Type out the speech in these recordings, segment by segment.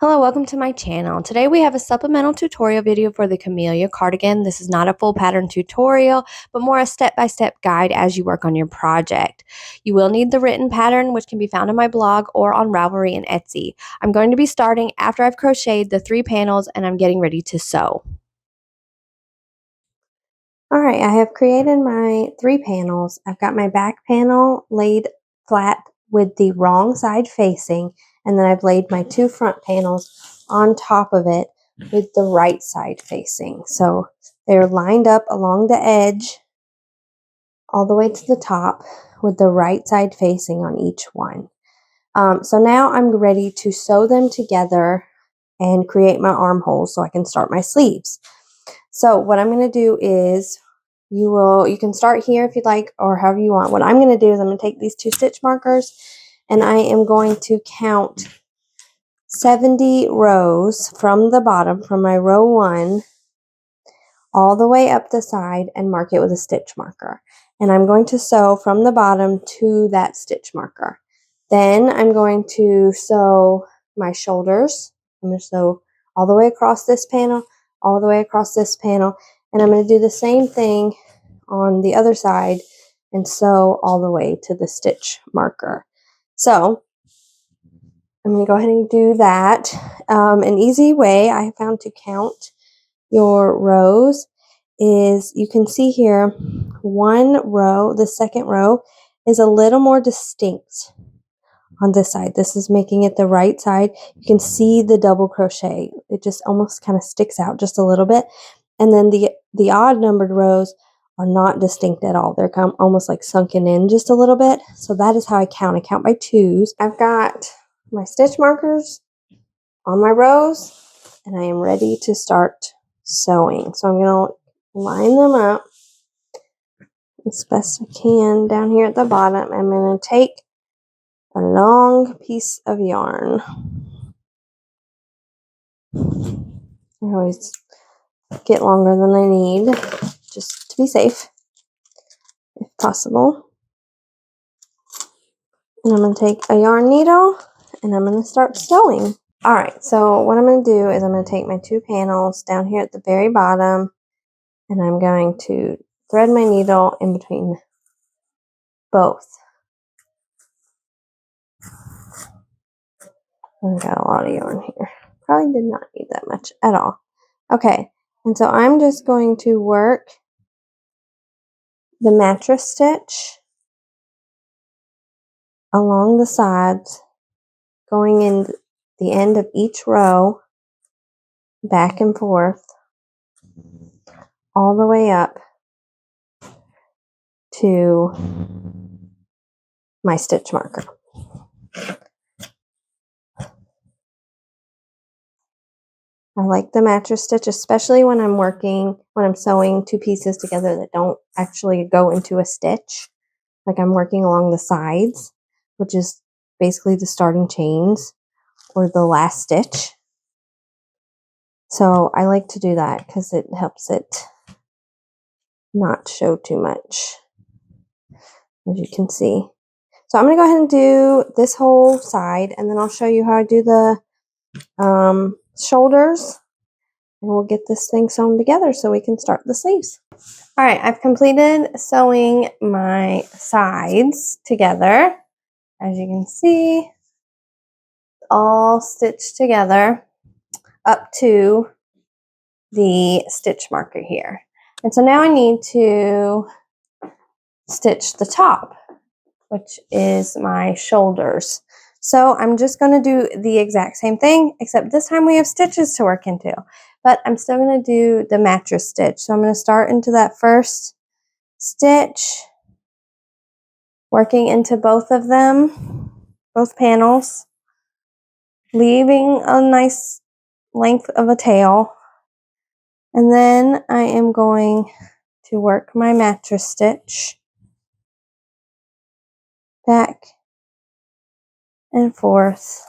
Hello, welcome to my channel. Today we have a supplemental tutorial video for the Camellia cardigan. This is not a full pattern tutorial, but more a step-by-step guide as you work on your project. You will need the written pattern, which can be found on my blog or on Ravelry and Etsy. I'm going to be starting after I've crocheted the 3 panels and I'm getting ready to sew. Alright, I have created my 3 panels. I've got my back panel laid flat with the wrong side facing, and then I've laid my 2 front panels on top of it with the right side facing. So they're lined up along the edge all the way to the top with the right side facing on each one. So now I'm ready to sew them together and create my armholes so I can start my sleeves. So what I'm going to do is you can start here if you'd like, or however you want. What I'm going to do is I'm going to take these 2 stitch markers and I am going to count 70 rows from the bottom, from my row 1 all the way up the side, and mark it with a stitch marker. And I'm going to sew from the bottom to that stitch marker. Then I'm going to sew my shoulders. I'm going to sew all the way across this panel, all the way across this panel, and I'm going to do the same thing on the other side and sew all the way to the stitch marker. So I'm going to go ahead and do that. An easy way I have found to count your rows is, you can see here, one row, the second row, is a little more distinct on this side. This is making it the right side. You can see the double crochet. It just almost kind of sticks out just a little bit. And then the odd numbered rows are not distinct at all. They're almost like sunken in just a little bit. So that is how I count. I count by 2s. I've got my stitch markers on my rows, and I am ready to start sewing. So I'm going to line them up as best I can down here at the bottom. I'm going to take a long piece of yarn. I always get longer than I need, just to be safe, if possible. And I'm going to take a yarn needle, and I'm going to start sewing. Alright, so what I'm going to do is I'm going to take my 2 panels down here at the very bottom, and I'm going to thread my needle in between both. I've got a lot of yarn here. Probably did not need that much at all. Okay, and so I'm just going to work the mattress stitch along the sides, going in the end of each row, back and forth, all the way up to my stitch marker. I like the mattress stitch, especially when I'm sewing 2 pieces together that don't actually go into a stitch. Like I'm working along the sides, which is basically the starting chains or the last stitch. So I like to do that because it helps it not show too much, as you can see. So I'm going to go ahead and do this whole side, and then I'll show you how I do the shoulders, and we'll get this thing sewn together so we can start the sleeves. All right, I've completed sewing my sides together. As you can see, all stitched together up to the stitch marker here. And so now I need to stitch the top, which is my shoulders. So I'm just going to do the exact same thing, except this time we have stitches to work into. But I'm still going to do the mattress stitch. So I'm going to start into that first stitch, working into both of them, both panels, leaving a nice length of a tail. And then I am going to work my mattress stitch back and forth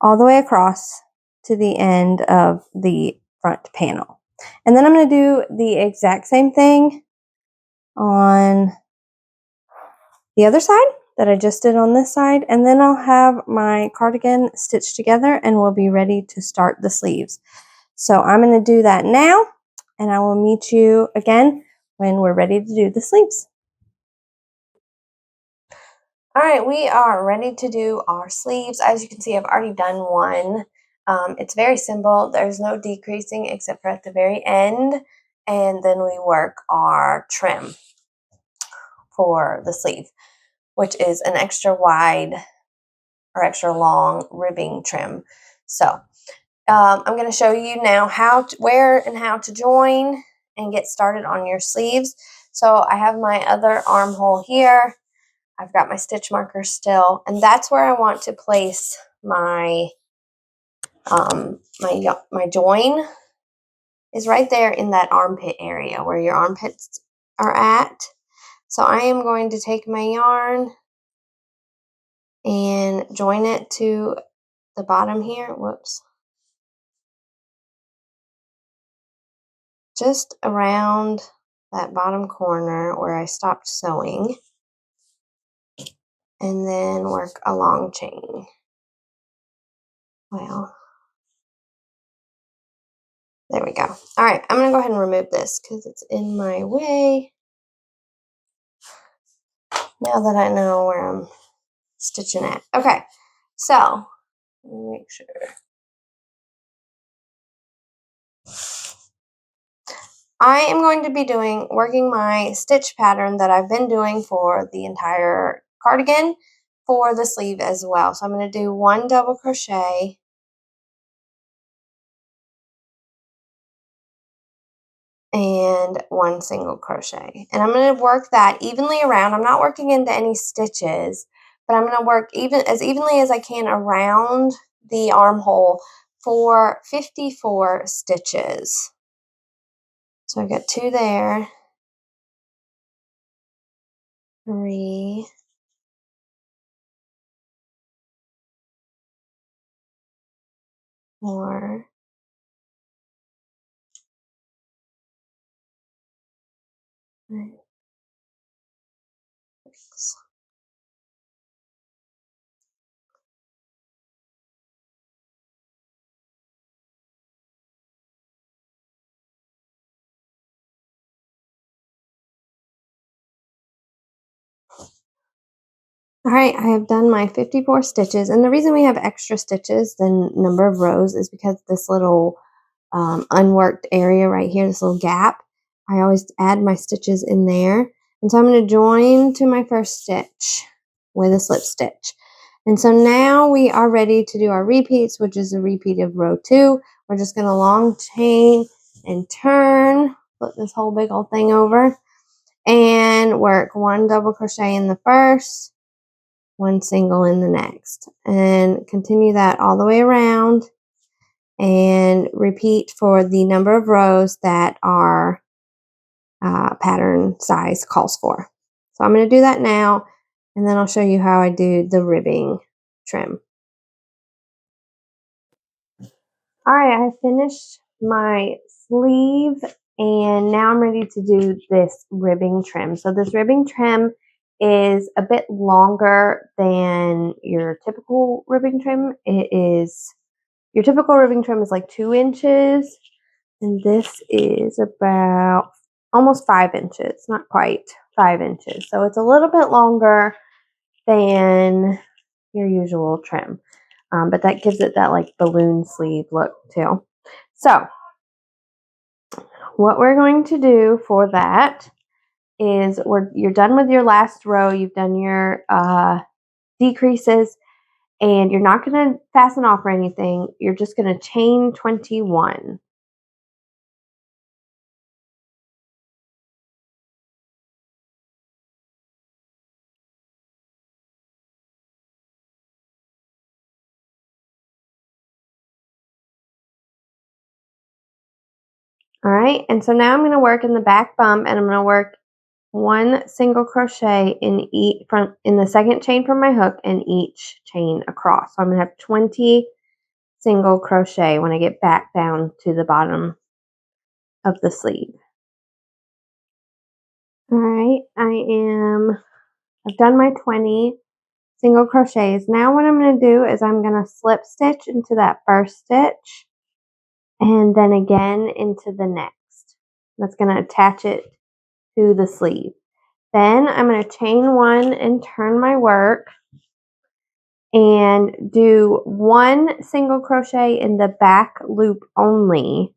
all the way across to the end of the front panel. And then I'm going to do the exact same thing on the other side, that I just did on this side, and then I'll have my cardigan stitched together and we'll be ready to start the sleeves. So I'm going to do that now, and I will meet you again when we're ready to do the sleeves. All right, we are ready to do our sleeves. As you can see, I've already done one. It's very simple. There's no decreasing except for at the very end, and then we work our trim for the sleeve, which is an extra wide or extra long ribbing trim. So I'm going to show you now where and how to join and get started on your sleeves. So I have my other armhole here. I've got my stitch marker still, and that's where I want to place my my join is right there in that armpit area where your armpits are at. So I am going to take my yarn and join it to the bottom here. Whoops. Just around that bottom corner where I stopped sewing, and then work a long chain. Well, there we go. All right, I'm going to go ahead and remove this because it's in my way. Now that I know where I'm stitching at. Okay, so let me make sure. I am going to be working my stitch pattern that I've been doing for the entire cardigan for the sleeve as well. So I'm going to do 1 double crochet, and 1 single crochet. And I'm going to work that evenly around. I'm not working into any stitches, but I'm going to work as evenly as I can around the armhole for 54 stitches. So I've got 2 there, 3, 4, 5, 6. All right, I have done my 54 stitches, and the reason we have extra stitches than number of rows is because this little unworked area right here, this little gap, I always add my stitches in there. And so I'm going to join to my first stitch with a slip stitch. And so now we are ready to do our repeats, which is a repeat of row 2. We're just going to long chain and turn, flip this whole big old thing over, and work 1 double crochet in the first, 1 single in the next, and continue that all the way around, and repeat for the number of rows that our pattern size calls for. So I'm going to do that now, and then I'll show you how I do the ribbing trim. All right, I finished my sleeve, and now I'm ready to do this ribbing trim. So this ribbing trim is a bit longer than your typical ribbing trim. Your typical ribbing trim is like 2 inches, and this is about almost 5 inches, not quite 5 inches. So it's a little bit longer than your usual trim, but that gives it that like balloon sleeve look too. So what we're going to do for that is you're done with your last row, you've done your decreases, and you're not going to fasten off or anything. You're just going to chain 21. All right, and so now I'm going to work in the back bump, and I'm going to work 1 single crochet in the second chain from my hook and each chain across. So I'm going to have 20 single crochet when I get back down to the bottom of the sleeve. All right, I've done my 20. single crochets. Now what I'm going to do is I'm going to slip stitch into that first stitch and then again into the next. That's going to attach it to the sleeve. Then I'm going to chain one and turn my work and do one single crochet in the back loop only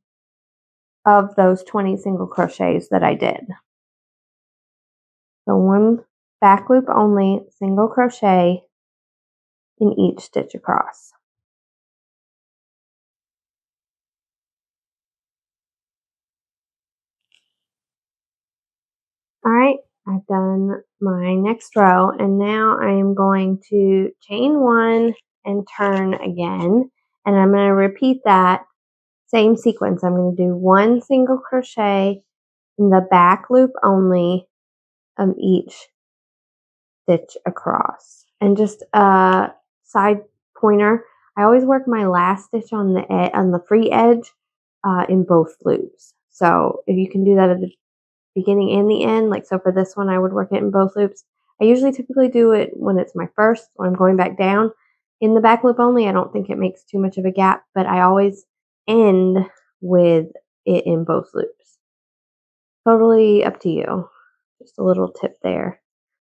of those 20 single crochets that I did. So one back loop only, single crochet in each stitch across. Alright, I've done my next row and now I am going to chain one and turn again, and I'm going to repeat that same sequence. I'm going to do one single crochet in the back loop only of each stitch across. And just a side pointer, I always work my last stitch on the free edge in both loops. So if you can do that at the beginning and the end, like so for this one I would work it in both loops. I usually typically do it when it's my first, when I'm going back down in the back loop only. I don't think it makes too much of a gap, but I always end with it in both loops. Totally up to you. Just a little tip there.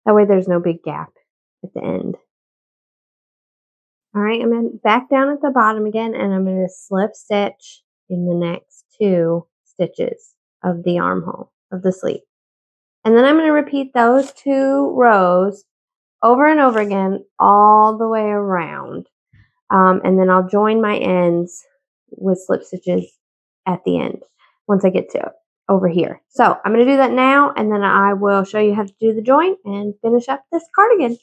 That way there's no big gap at the end. Alright, I'm back down at the bottom again and I'm going to slip stitch in the next two stitches of the armhole of the sleeve. And then I'm going to repeat those two rows over and over again all the way around. And then I'll join my ends with slip stitches at the end once I get to over here. So I'm going to do that now, and then I will show you how to do the join and finish up this cardigan.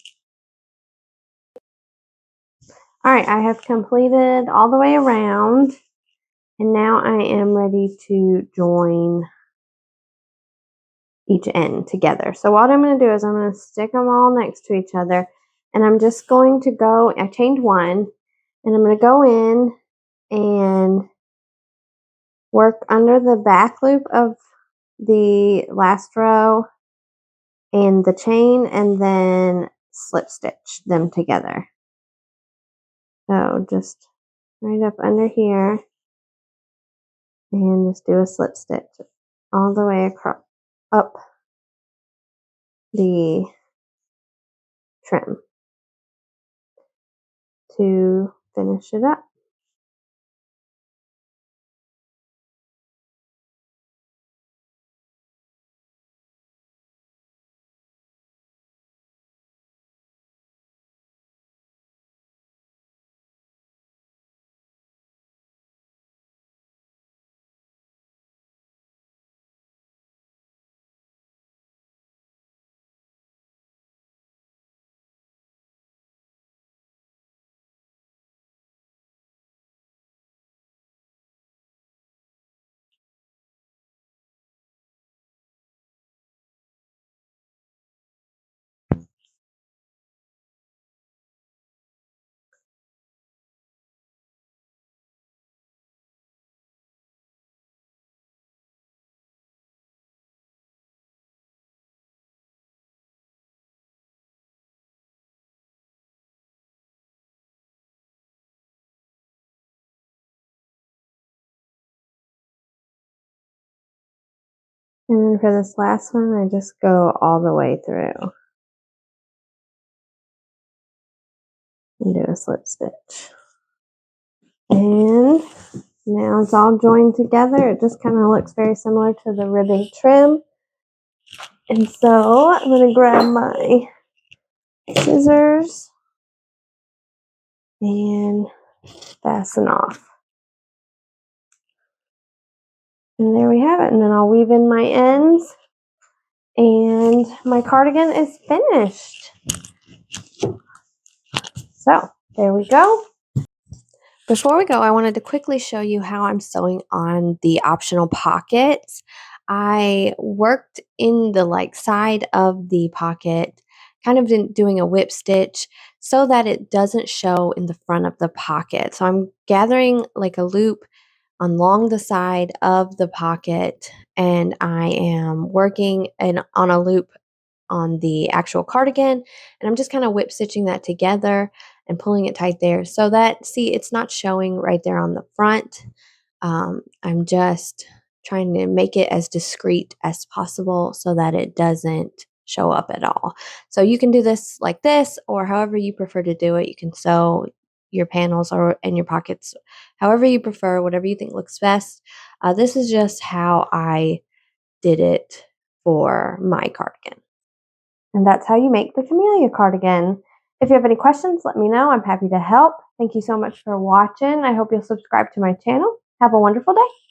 Alright, I have completed all the way around, and now I am ready to join each end together. So what I'm going to do is I'm going to stick them all next to each other, and I'm just going to go, I chained one, and I'm going to go in and work under the back loop of the last row and the chain, and then slip stitch them together. So just right up under here and just do a slip stitch all the way across up the trim to finish it up. And then for this last one, I just go all the way through and do a slip stitch. And now it's all joined together. It just kind of looks very similar to the ribbing trim. And so I'm going to grab my scissors and fasten off. And there we have it. And then I'll weave in my ends and my cardigan is finished. So there we go. Before we go, I wanted to quickly show you how I'm sewing on the optional pockets. I worked in the side of the pocket, kind of doing a whip stitch so that it doesn't show in the front of the pocket. So I'm gathering like a loop along the side of the pocket, and I am working on a loop on the actual cardigan, and I'm just kind of whip stitching that together and pulling it tight there so that, see, it's not showing right there on the front. I'm just trying to make it as discreet as possible so that it doesn't show up at all. So you can do this like this, or however you prefer to do it. You can sew your panels or in your pockets, however you prefer, whatever you think looks best. This is just how I did it for my cardigan. And that's how you make the Camellia cardigan. If you have any questions, let me know. I'm happy to help. Thank you so much for watching. I hope you'll subscribe to my channel. Have a wonderful day.